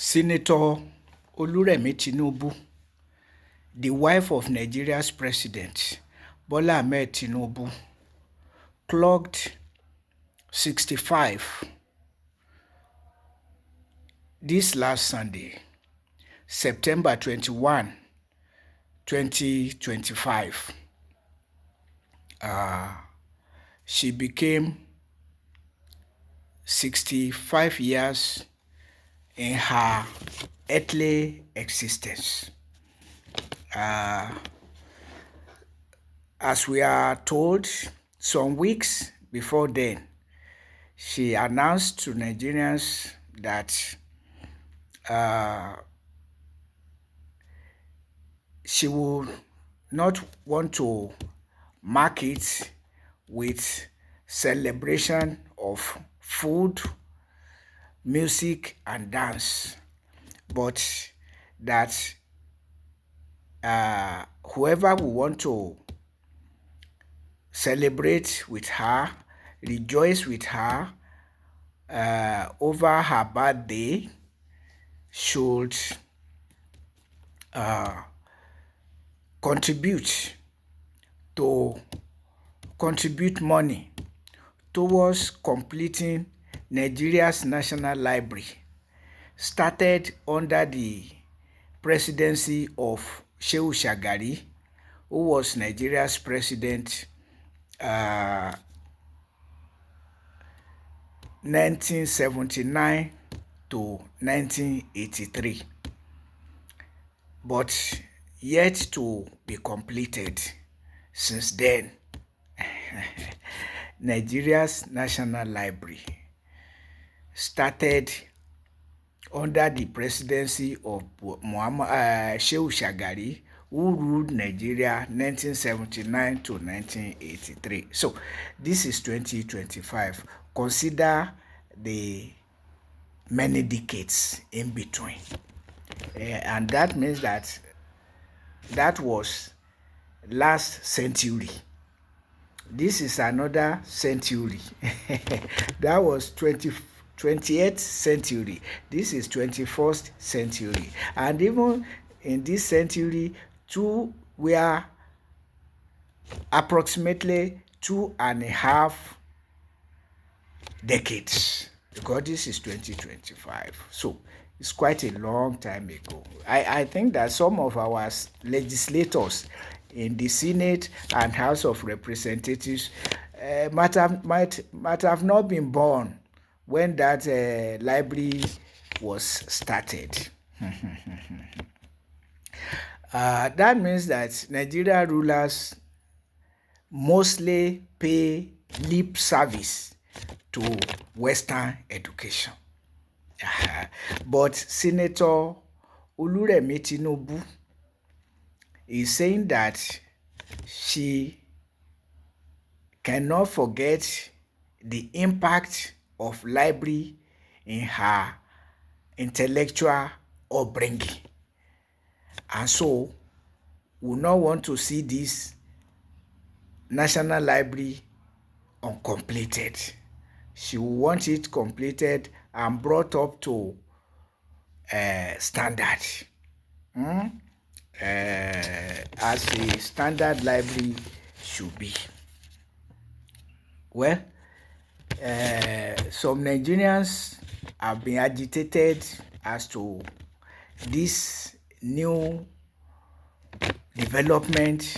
Senator Oluremi Tinubu, the wife of Nigeria's president, Bola Ahmed Tinubu, clocked 65 this last Sunday, September 21, 2025. She became 65 years in her earthly existence. As we are told, some weeks before then, she announced to Nigerians that she would not want to mark it with celebration of food, music, and dance, but that whoever will want to celebrate with her, rejoice with her over her birthday should contribute money towards completing Nigeria's National Library, started under the presidency of Shehu Shagari, who was Nigeria's president 1979 to 1983, but yet to be completed since then. Nigeria's National Library started under the presidency of Shehu Shagari, who ruled Nigeria 1979 to 1983. So this is 2025. Consider the many decades in between. And that means that was last century. This is another century. That was 28th century. This is 21st century. And even in this century, we are approximately 2.5 decades, because this is 2025. So it's quite a long time ago. I think that some of our legislators in the Senate and House of Representatives might have not been born when that library was started. That means that Nigeria rulers mostly pay lip service to Western education. But Senator Oluremi Tinubu is saying that she cannot forget the impact of library in her intellectual upbringing, and so will not want to see this National Library uncompleted. She will want it completed and brought up to standard, as a standard library should be. Well, some Nigerians have been agitated as to this new development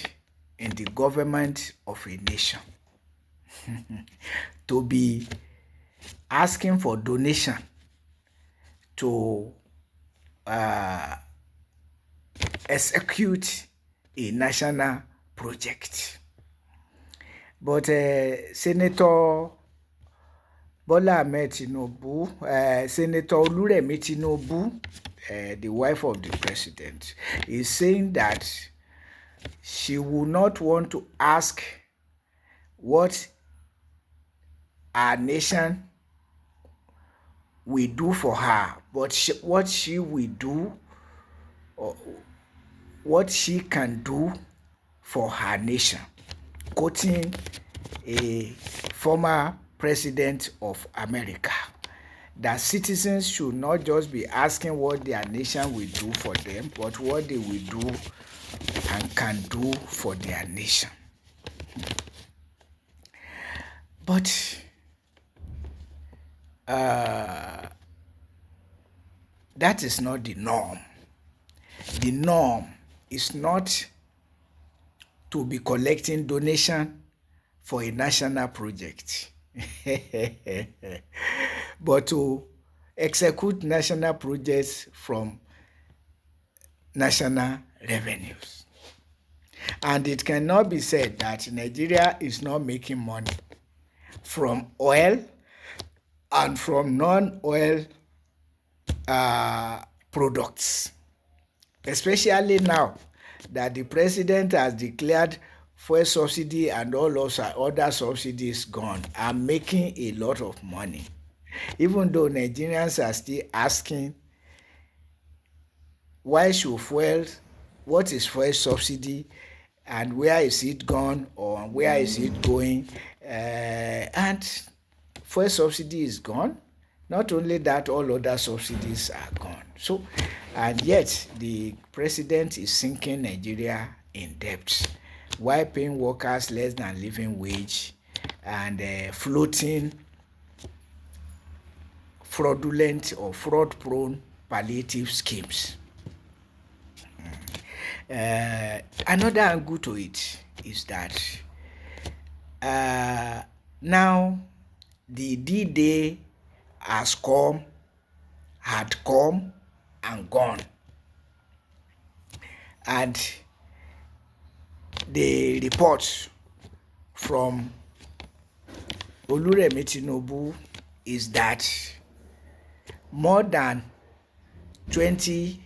in the government of a nation to be asking for donation to execute a national project. But Senator Bola Ahmed Tinubu, Senator Oluremi Tinubu, the wife of the president, is saying that she will not want to ask what our nation will do for her, but what she will do, or what she can do for her nation, quoting a former president of America. that citizens should not just be asking what their nation will do for them, but what they will do and can do for their nation. But that is not the norm. The norm is not to be collecting donation for a national project, but to execute national projects from national revenues. And it cannot be said that Nigeria is not making money from oil and from non-oil products, especially now that the president has declared fuel subsidy and all those other subsidies gone, are making a lot of money. Even though Nigerians are still asking, why should fuel, what is fuel subsidy and where is it gone or where is it going? And fuel subsidy is gone. Not only that, all other subsidies are gone. So, and yet the president is sinking Nigeria in debt while paying workers less than living wage and floating fraudulent or fraud-prone palliative schemes. Another angle to it is that now the D-Day had come and gone, and the report from Oluremi Tinubu is that more than 20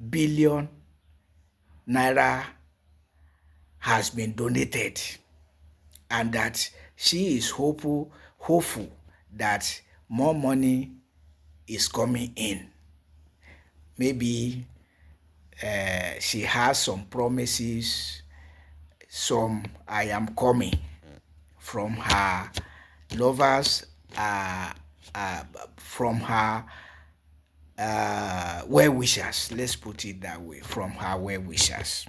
billion naira has been donated, and that she is hopeful that more money is coming in. Maybe she has some promises, some I am coming from her lovers, from her well-wishers, let's put it that way, from her well-wishers,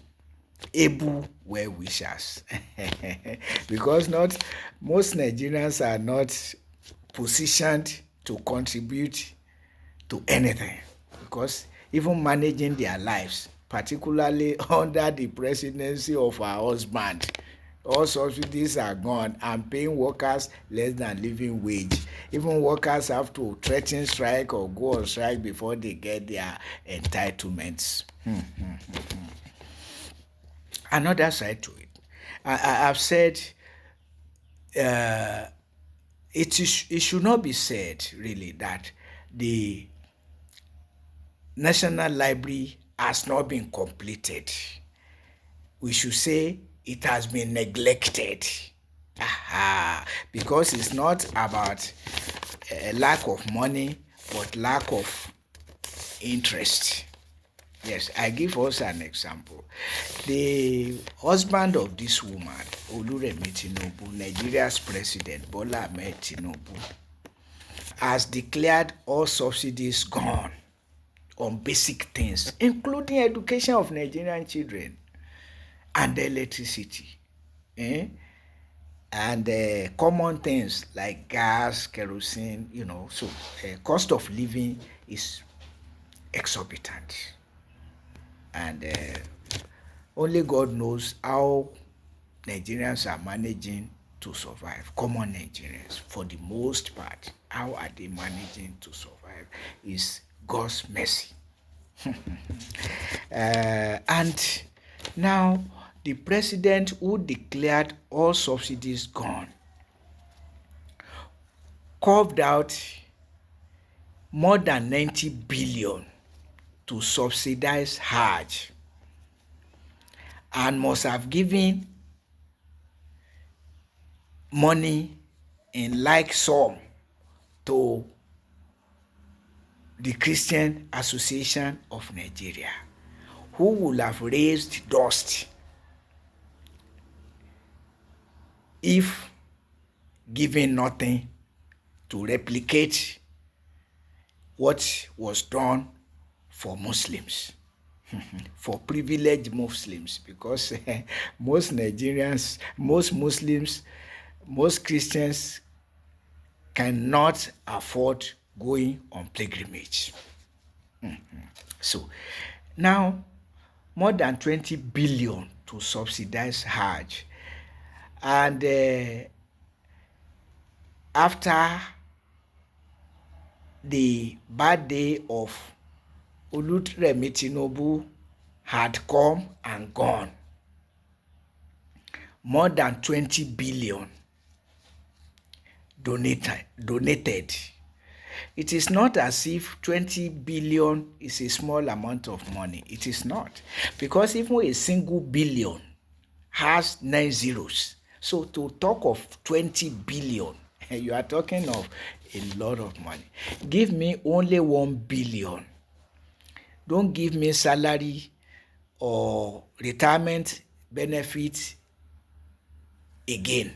able well-wishers. Because not most Nigerians are not positioned to contribute to anything, because even managing their lives, particularly under the presidency of our husband, all subsidies are gone and paying workers less than living wage. Even workers have to threaten strike or go on strike before they get their entitlements. Another side to it, I've said it should not be said really that the National Library has not been completed. We should say it has been neglected. Because it's not about lack of money, but lack of interest. Yes, I give us an example. The husband of this woman, Oluremi Tinubu, Nigeria's president, Bola Ahmed Tinubu, has declared all subsidies gone on basic things, including education of Nigerian children and electricity, and common things like gas, kerosene, so cost of living is exorbitant, and only God knows how Nigerians are managing to survive. Common Nigerians, for the most part, how are they managing to survive is God's mercy. And now the president who declared all subsidies gone carved out more than 90 billion to subsidize Hajj, and must have given money in like sum to the Christian Association of Nigeria, who would have raised dust if given nothing to replicate what was done for Muslims, for privileged Muslims, because most Nigerians, most Muslims, most Christians cannot afford going on pilgrimage. So now more than 20 billion to subsidize Hajj. And after the bad day of Olutremi Tinubu had come and gone, more than 20 billion donated. It is not as if 20 billion is a small amount of money. It is not. Because even a single billion has 9 zeros. So to talk of 20 billion, you are talking of a lot of money. Give me only 1 billion. Don't give me salary or retirement benefits again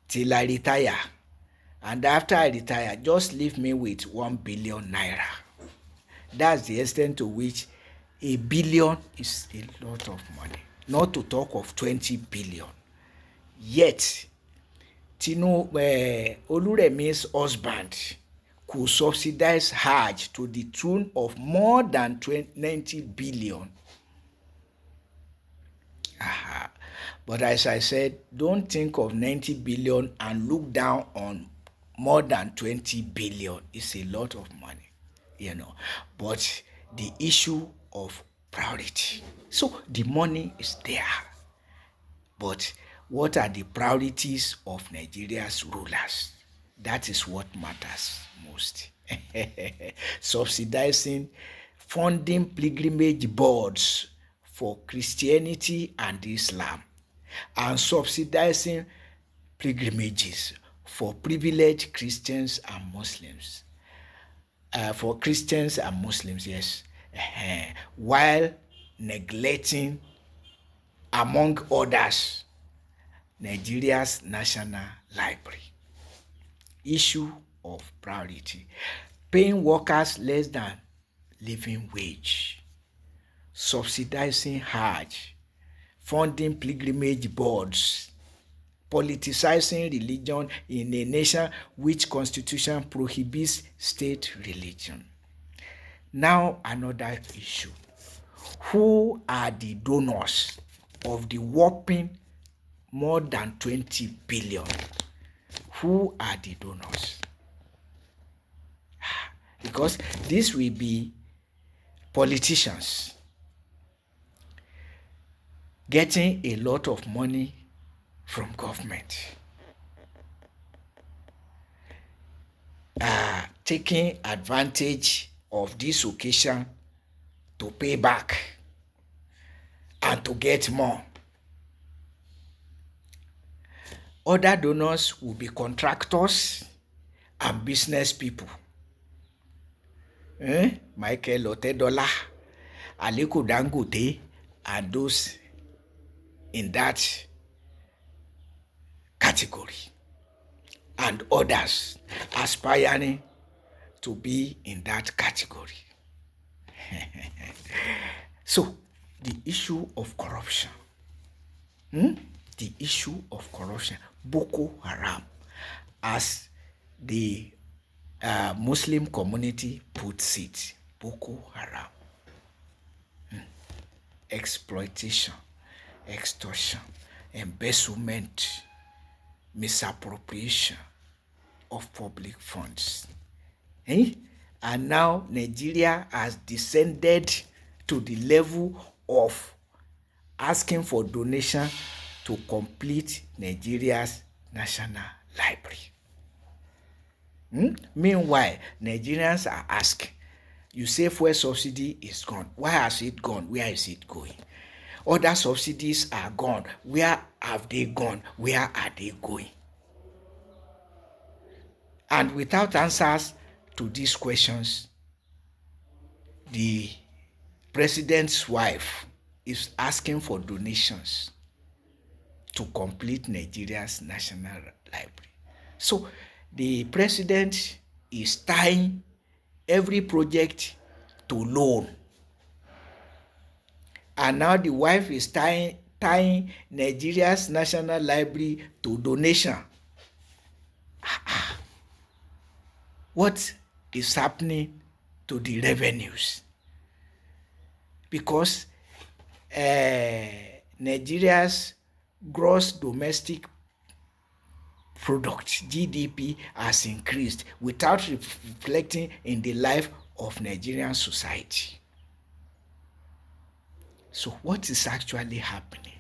till I retire. And after I retire, just leave me with 1 billion naira. That's the extent to which a billion is a lot of money. Not to talk of 20 billion. Yet, Oluremi's husband could subsidize Hajj to the tune of more than 90 billion. Aha. But as I said, don't think of 90 billion and look down on more than 20 billion. It's a lot of money, But the issue of priority. So the money is there. But what are the priorities of Nigeria's rulers? That is what matters most. Subsidizing, funding pilgrimage boards for Christianity and Islam, and subsidizing pilgrimages for privileged Christians and Muslims. For Christians and Muslims, yes. While neglecting, among others, Nigeria's National Library. Issue of priority. Paying workers less than living wage. Subsidizing Hajj. Funding pilgrimage boards. Politicizing religion in a nation which constitution prohibits state religion. Now another issue. Who are the donors of the whopping more than 20 billion? Who are the donors? Because this will be politicians getting a lot of money from government, taking advantage of this occasion to pay back and to get more. Other donors will be contractors and business people. Michael Otedola, Aliko Dangote, and those in that category, and others aspiring to be in that category. So, the issue of corruption. The issue of corruption. Boko Haram, as the Muslim community puts it. Boko Haram. Exploitation, extortion, embezzlement, misappropriation of public funds. And now Nigeria has descended to the level of asking for donation to complete Nigeria's National Library. Meanwhile, Nigerians are asking, you say fuel subsidy is gone. Why has it gone? Where is it going? Other subsidies are gone. Where have they gone? Where are they going? And without answers to these questions, the president's wife is asking for donations to complete Nigeria's National Library. So the president is tying every project to loan. And now the wife is tying Nigeria's National Library to donation. What is happening to the revenues? Because Nigeria's gross domestic product GDP has increased without reflecting in the life of Nigerian society. So what is actually happening?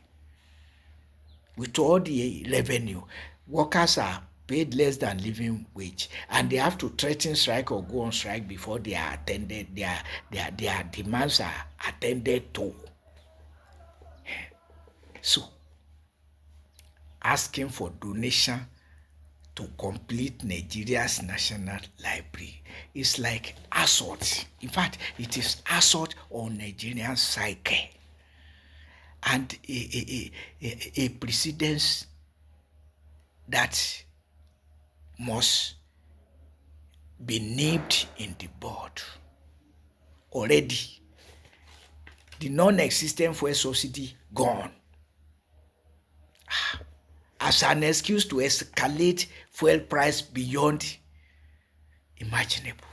With all the revenue, workers are paid less than living wage, and they have to threaten strike or go on strike before they are attended, their demands are attended to. So asking for donation to complete Nigeria's National Library is like assault. In fact, it is assault on Nigerian psyche, and a precedence that must be nipped in the bud. Already, the non-existent fuel subsidy gone as an excuse to escalate fuel price beyond imaginable.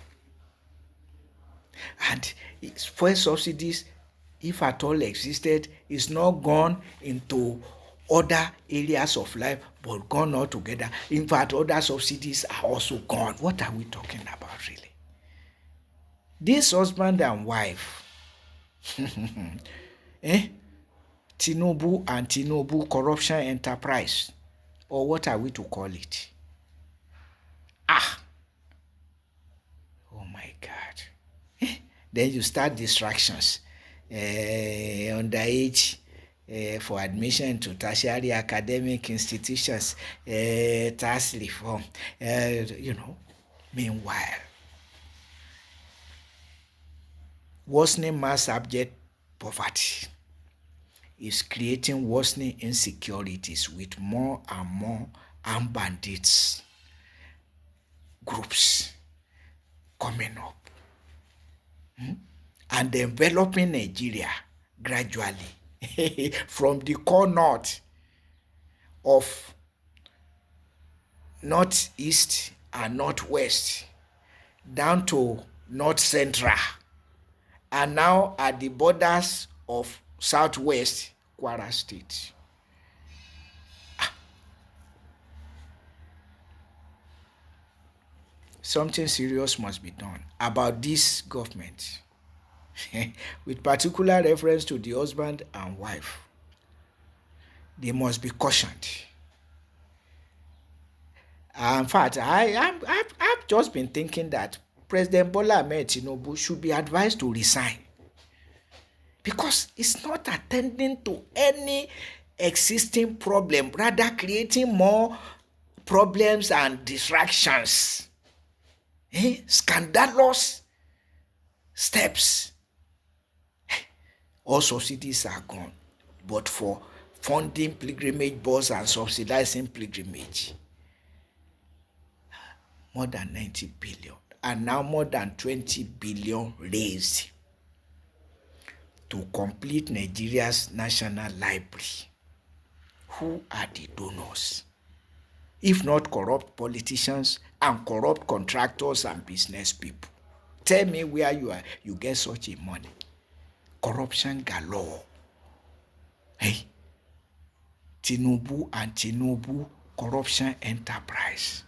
And fuel subsidies, if at all existed, is not gone into other areas of life, but gone altogether. In fact, other subsidies are also gone. What are we talking about, really? This husband and wife, Tinubu and Tinubu corruption enterprise, or what are we to call it? Oh my God. Then you start distractions. Underage for admission into tertiary academic institutions, tax reform, Meanwhile, worsening mass abject poverty is creating worsening insecurities with more and more armed bandits groups coming up and enveloping Nigeria gradually from the core north of northeast and northwest down to north central, and now at the borders of southwest Kwara State. Something serious must be done about this government with particular reference to the husband and wife. They must be cautioned. In fact, I've just been thinking that President Bola Ahmed Tinubu should be advised to resign, because it's not attending to any existing problem, rather creating more problems and distractions. Scandalous steps. All subsidies are gone, but for funding pilgrimage bus and subsidizing pilgrimage, more than 90 billion, and now more than 20 billion raised to complete Nigeria's National Library. Who are the donors? If not corrupt politicians and corrupt contractors and business people? Tell me where you get such a money. Corruption galore. Tinubu and Tinubu corruption enterprise.